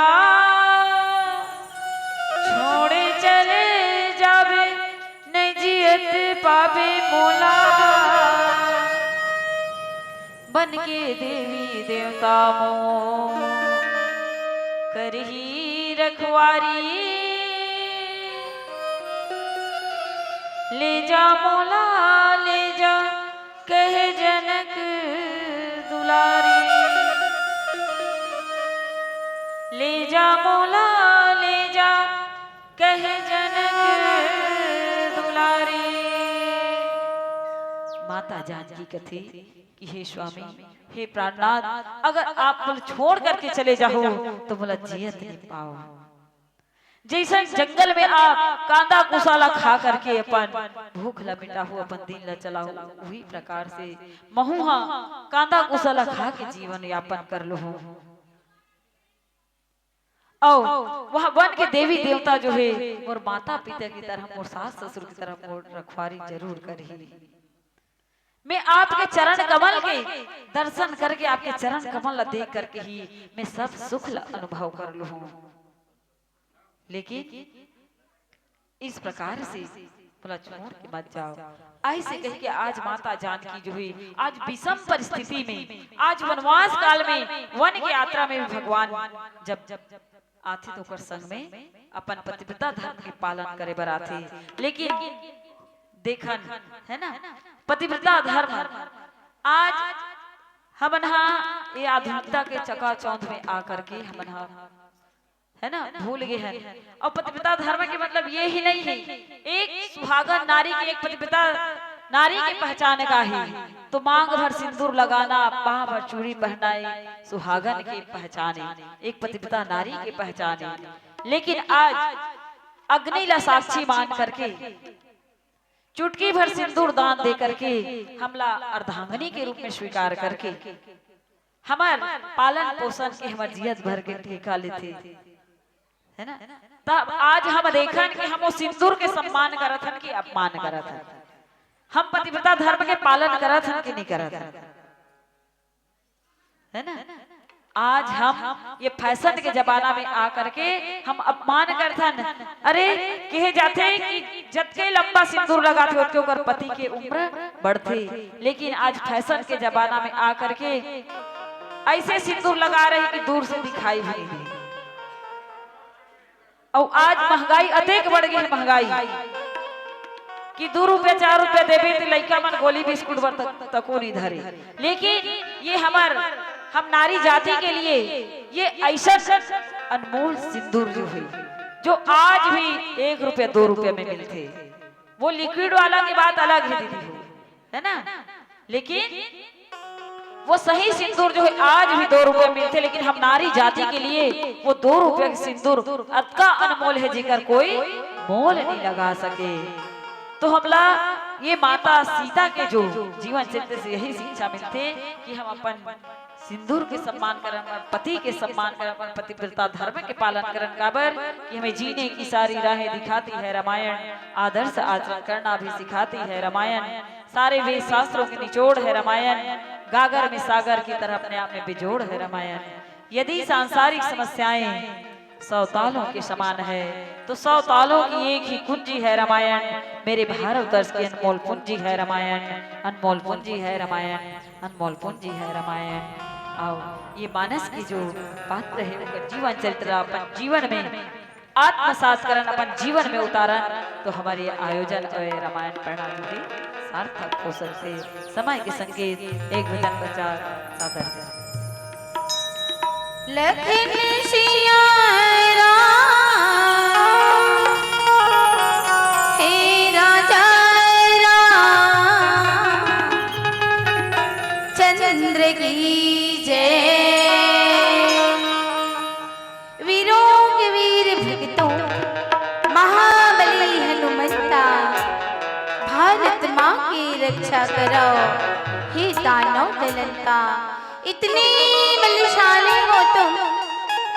छोड़े चले जावे नहीं जियत पावे मोला बन के देवी देवता मोह करही रखवारी ले जा मोला ले जा कहे जनक दुलारी ले जा मोला ले जा कहे जनक दुलारी। माता जानकी कथी कि हे स्वामी हे प्राणनाथ, अगर आप मुझे छोड़ करके चले जाओ तो मुझे जियत नहीं पाओ। जैसे जंगल में आप कांदा कुसाला खा करके अपन भूख ला मिटाओ, अपन दिन ला चलाओ, वही प्रकार से महुआ कांदा कुसाला खा के जीवन यापन कर लो। और वह वन के देवी देवता जो है और माता पिता की तरह और सास ससुर की तरह और रखवारी जरूर करी। मैं आपके चरण कमल के दर्शन करके, आपके चरण कमल देख करके ही मैं सब सुख अनुभव कर लूं। लेकिन इस प्रकार से बोला छोड़ के मत जाओ। ऐसे कह के आज माता जानकी जो है आज विषम परिस्थिति में, आज वनवास काल में वन की यात्रा में भगवान जब आथे तो कर संग में अपन पतिव्रता धर्म के पालन करे बर आथे। लेकिन देखन है ना पतिव्रता धर्म आज हम ये आधुनिकता के चकाचौंध में आकर के हम है ना भूल गए हैं। और पतिव्रता धर्म के मतलब ये ही नहीं है एक सुहागन नारी की, एक पतिव्रता नारी की पहचान का ही तो मांग भर सिंदूर लगाना, पांव भर चूड़ी पहनाए सुहागन की पहचाने, एक पतिव्रता नारी की पहचाने। लेकिन आज अग्नि ला साक्षी मान करके चुटकी भर सिंदूर दान दे करके हमला अर्धांगनी के रूप में स्वीकार करके हमार पालन पोषण के हमार जियत भर के ठेका लेते है ना। तब आज हम देखन कि हम सिंदूर के सम्मान करत हन कि अपमान करत हन, हम पतिव्रता धर्म के पालन करत हन कि नहीं करत हन, है ना। आज हम ये फैशन के जमाना में आकर के हम अपमान करथन। अरे कहे जाते कि जतके लंबा सिंदूर लगाते उतके ऊपर पति के उम्र बढ़ते, लेकिन आज फैशन के जमाना में आकर के ऐसे सिंदूर लगा रही कि दूर से दिखाई भी नहीं दे। और आज महंगाई अधिक बढ़ गई, महंगाई कि 2 रुपया 4 रुपया देवे तो लड़का मन गोली बिस्कुट बर तको नहीं धरे। लेकिन ये हम नारी जाति के लिए ये ऐसा अनमोल सिंदूर जो है जो आज भी 1 रुपया 2 रुपया में मिलते, वो लिक्विड वाला की बात अलग है दीदी, है ना। लेकिन वो सही सिंदूर जो है आज भी 2 रुपये मिलते, लेकिन हम नारी जाति के लिए वो 2 रुपये के सिंदूर अतका अनमोल है जिकर कोई मोल नहीं लगा सके। तो हमला ये माता सीता के जो जीवन चरित्र से यही शिक्षा मिलते कि हम अपन सिंदूर के सम्मान करें, पति के सम्मान करें, अपन पतिव्रता धर्म के पालन करें। काबर कि हमें जीने की सारी राहें दिखाती है रामायण, आदर्श आचरण करना भी सिखाती है रामायण, सारे वेद शास्त्रों के निचोड़ है रामायण, गागर में सागर की तरह अपने आप में बिजोड़ है रामायण। यदि सांसारिक समस्याएं 100 तालों के समान है, तो 100 तालों की एक ही कुंजी है रामायण। मेरे भारतवर्ष की अनमोल पूंजी है रामायण, अनमोल पूंजी है रामायण, अनमोल पूंजी है रामायण। आओ ये मानस की जो पात्र है उनका जीवन चरित्र अपन जीवन में आत्मसात करन, अपन जीवन में उतारन, तो हमारे आयोजन और रामायण पढ़ना भी सार्थक हो सकते। समय के संकेत एक भजन प्रचार सादर है। लखन सिया राम, हे राजा राम, चंद्र की जय। वीरों के वीर भक्तों, महाबली हनुमंता, भारत माँ की रक्षा करो, हे दानव दलंता। इतने बलशाली हो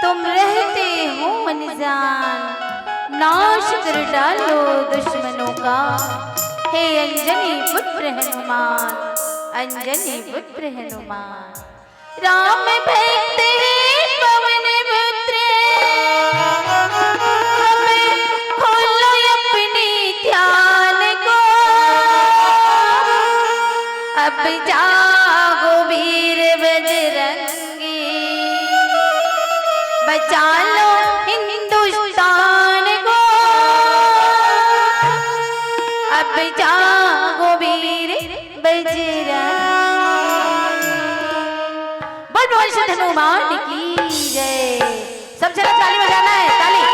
तुम रहते हो अनजान, नाश कर डालो दुश्मनों का, हे अंजनी पुत्र हनुमान, अंजनी पुत्र हनुमान। राम भक्त पवन पुत्र, हमें खोलो अपने ध्यान को, अब जागो वीर बजरंगी, बचा लो हिंदुस्तान को, अब जागो वीर बजरंगी। बोल श्री हनुमान की जय। सब जरा ताली बजाना है, ताली।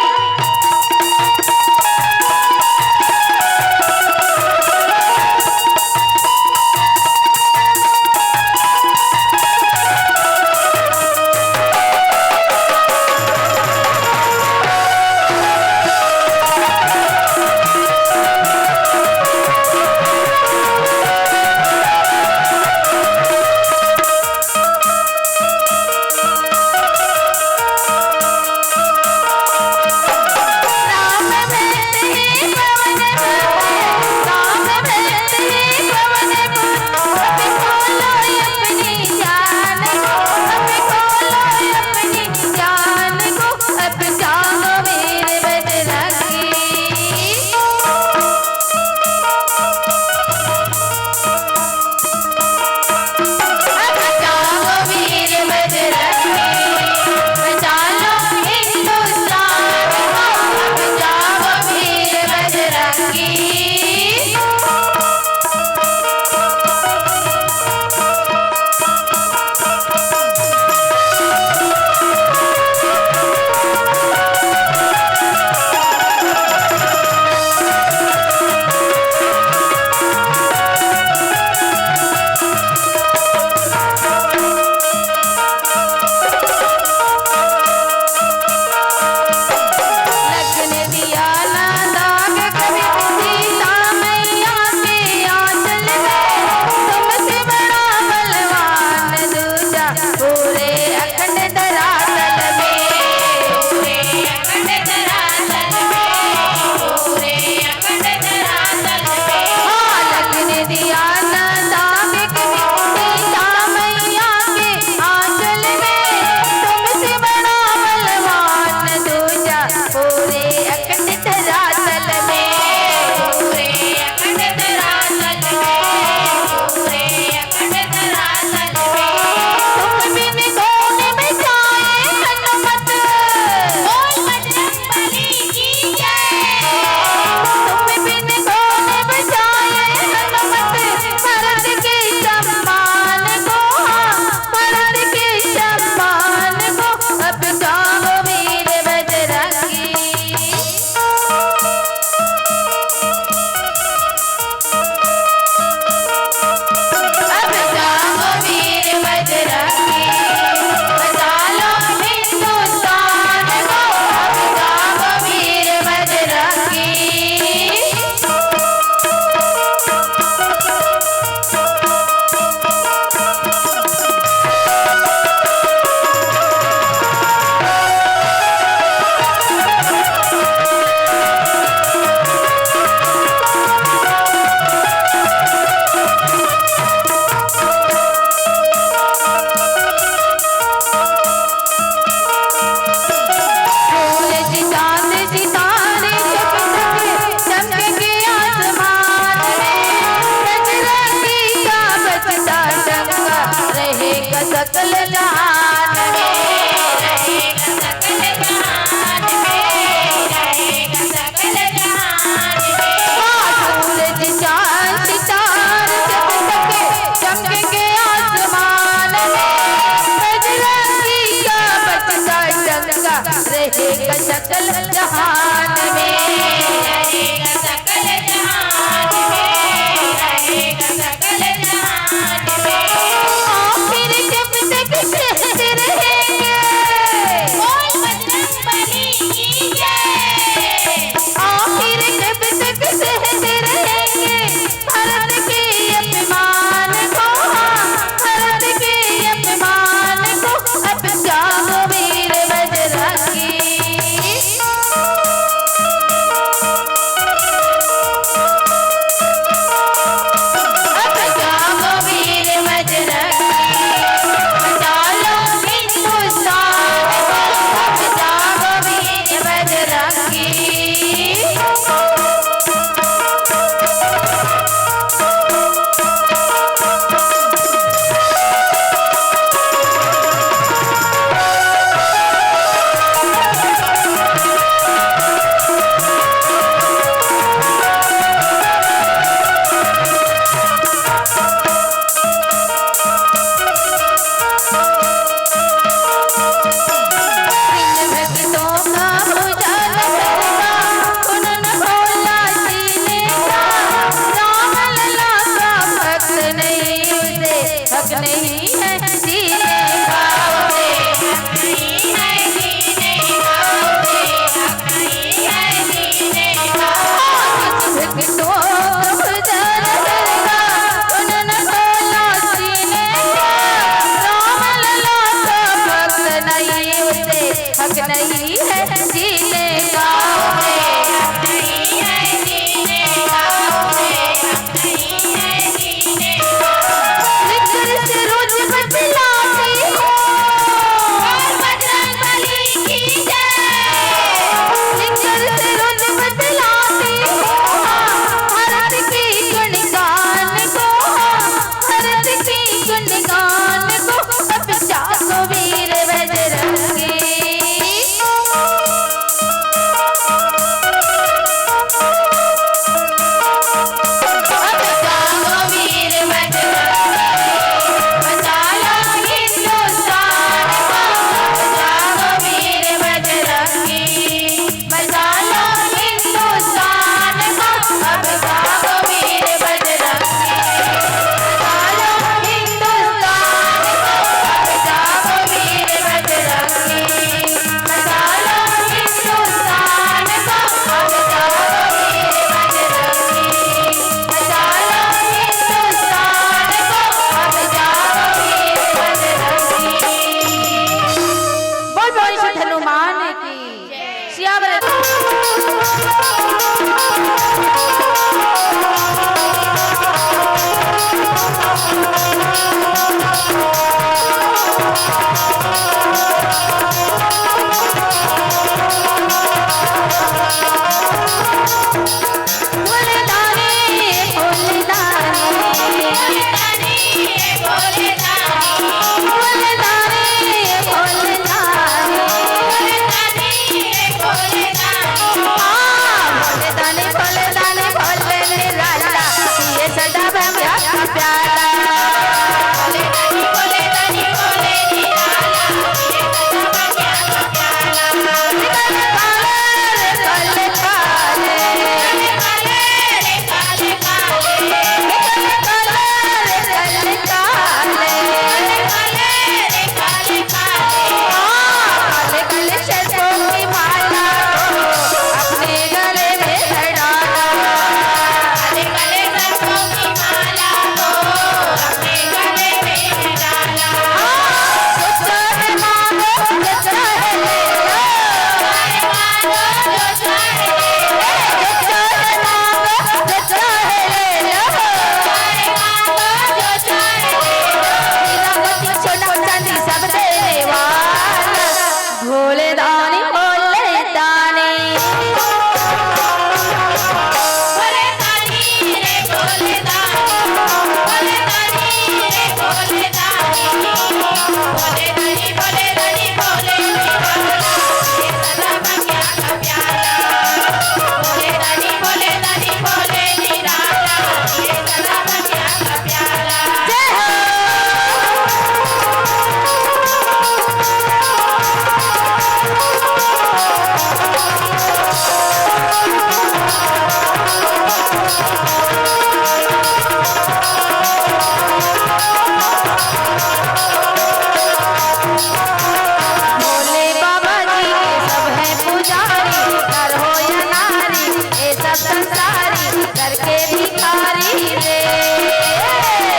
भोले बाबा जी के सब हैं पुजारी, नर हो या नारी ये सब संसारी, करके भिखारी रे।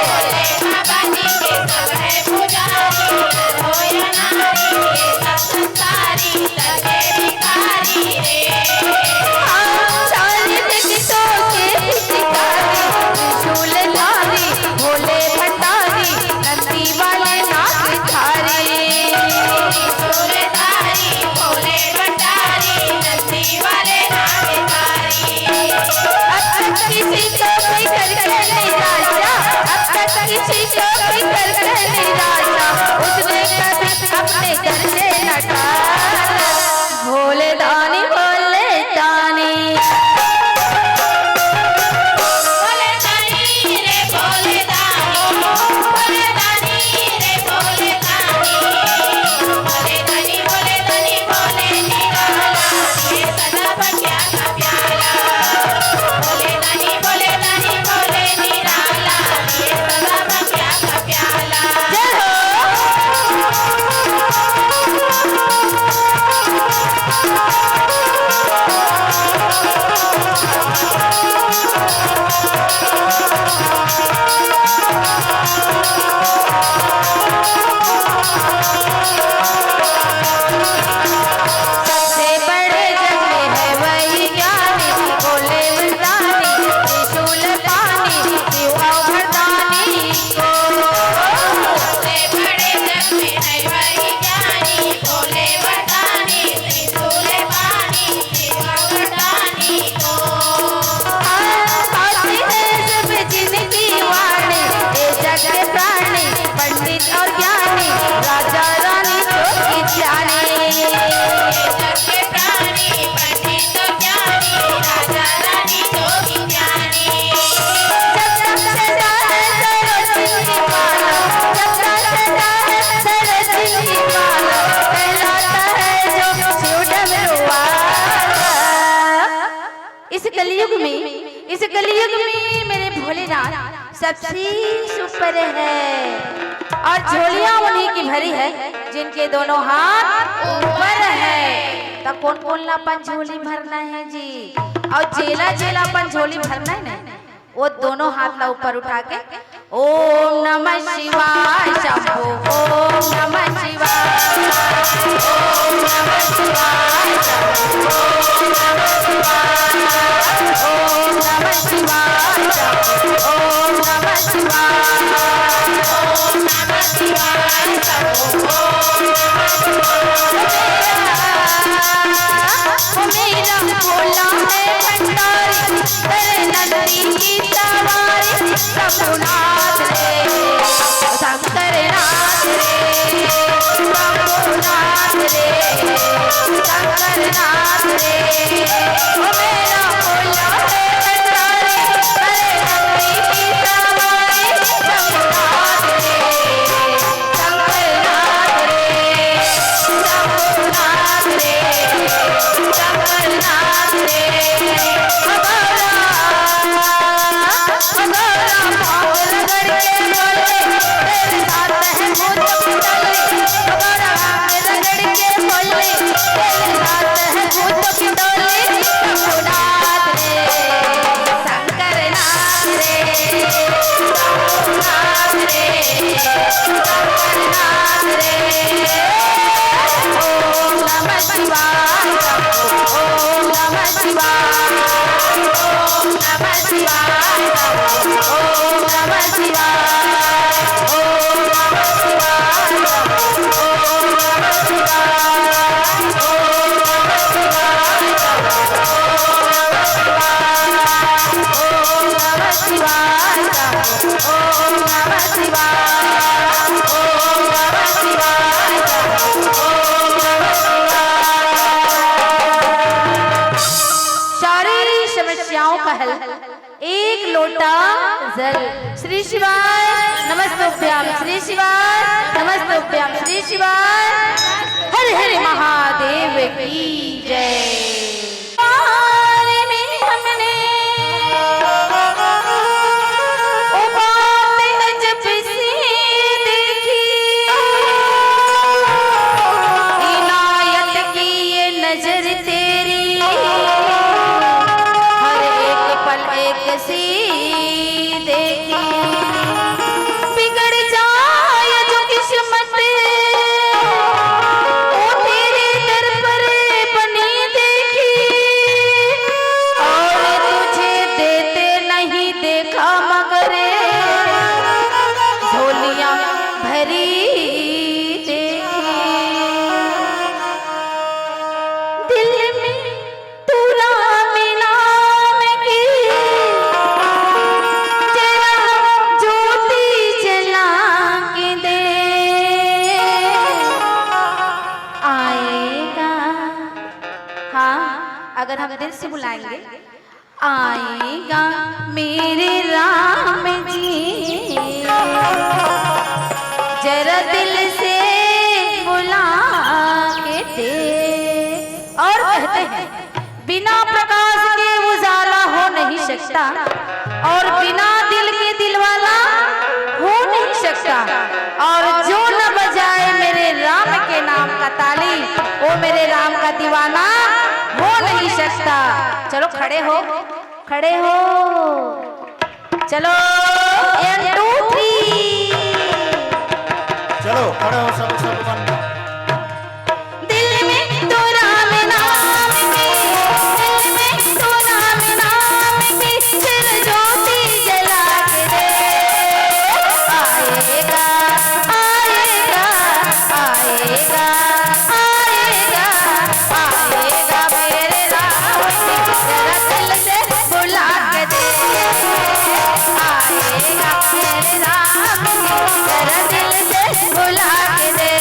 भोले बाबा जी के सब हैं पुजारी, नर हो या नारी ये सब संसारी, करके भिखारी रे। भोले भंडारी नंदी वाले नाथ धारी, भोले भंडारी नंदी वाले नाथ धारी। अब तक किसी को फिकर नहीं राजा, अब तक किसी को फिकर नहीं राजा, उसने कभी अपने घर से न टाला। भोले दानी भोले दानी इस कलयुग में मेरे भोलेनाथ सबसे सुपर है, और झोलियां उन्हीं की भरी है जिनके दोनों हाथ ऊपर है। तो कौन कौन लापन झोली भरना है जी, और जेला जेलापन झोली भरना है ना, वो दोनों हाथ ला ऊपर उठा के ओम नमः शिवाय शंभो, ओम नमः शिवाय, ओम नमः शिवाय शंभो, ओम नमः शिवाय, ओम नमः शिवाय, ओम नमः शिवाय शंभो, मेरा भोला है भंडारी, तेरे नंदी की सवारी, शंभुनाथ रे, शंकरनाथ रे, शंभुनाथ रे, शंकरनाथ रे। ओ मेरा भोला है भंडारी, तेरे नंदी की सवारी, शंभुनाथ रे, शंकरनाथ रे, शंभुनाथ रे, शंकरनाथ रे। एक लोटा जल। श्री शिवाय नमस्तुभ्याम, श्री शिवाय नमस्तुभ्याम, श्री शिवाय। हर हर महादेव की जय। में हमने से बुलाएंगे। आएगा मेरे राम जी, जरा दिल से बुला के देख। और कहते हैं बिना प्रकाश के उजाला हो नहीं सकता, और बिना दिल के दिलवाला हो नहीं सकता, और जो न बजाए मेरे राम के नाम का ताली, वो मेरे राम का दीवाना हो नहीं सकता। चलो खड़े हो, खड़े हो, चलो 1 2 3। चलो खड़े हो सब सब बन। दिल में तो राम नाम की, दिल में तो राम नाम की फिर ज्योति जला के दे। आएगा आएगा आएगा आएगा आएगा मेरे राम जी, जरा दिल से बुला के दे। आएगा मेरे राम जी, जरा दिल से बुला के दे।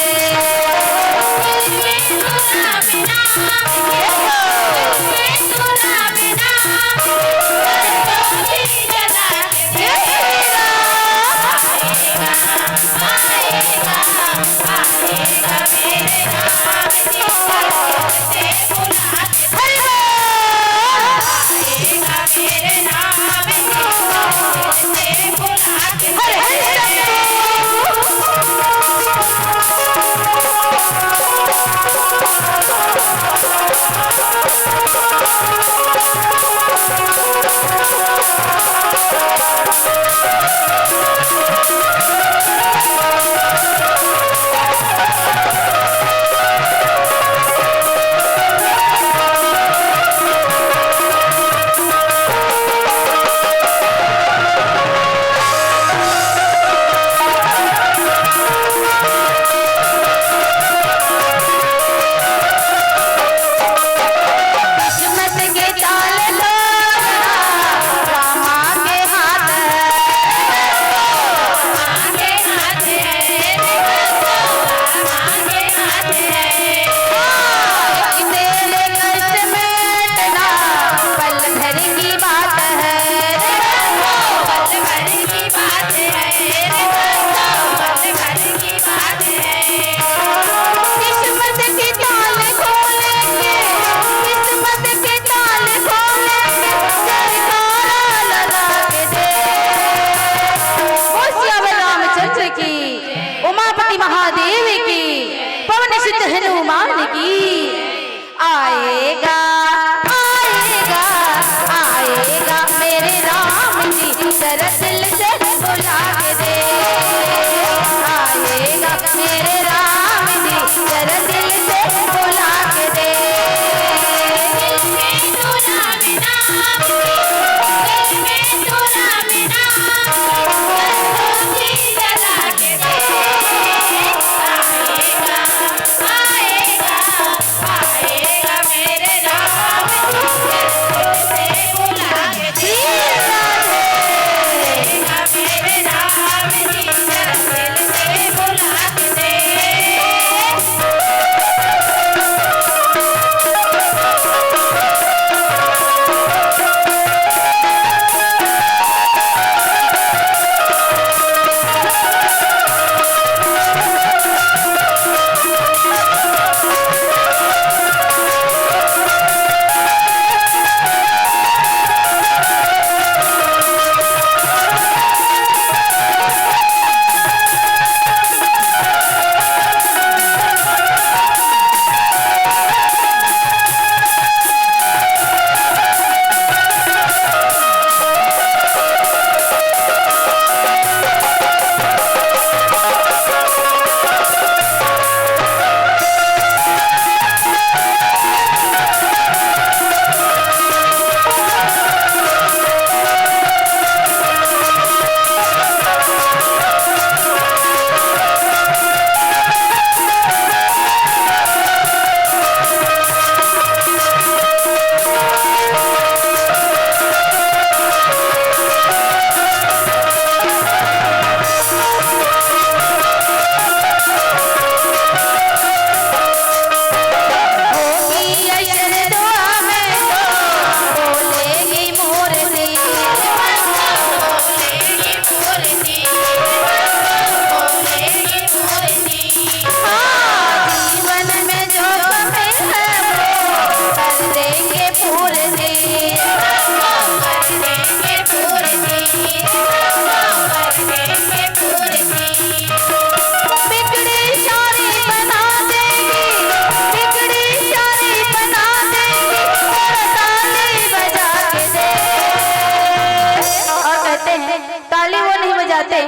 हैं ताली वो नहीं बजाते,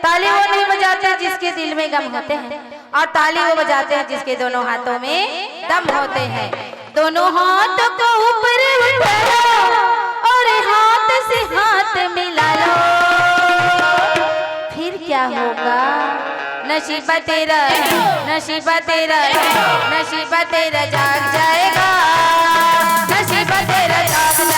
ताली वो नहीं बजाते जिसके दिल में गम होते हैं, और ताली वो बजाते हैं जिसके दोनों हाथों में दम होते हैं। दोनों हाथों को ऊपर उठाओ और हाथ से हाथ मिला लो, फिर क्या होगा? नशीबा तेरा, नशीबा तेरा, नशीबा तेरा जाग जाएगा, नशीबा तेरा जाग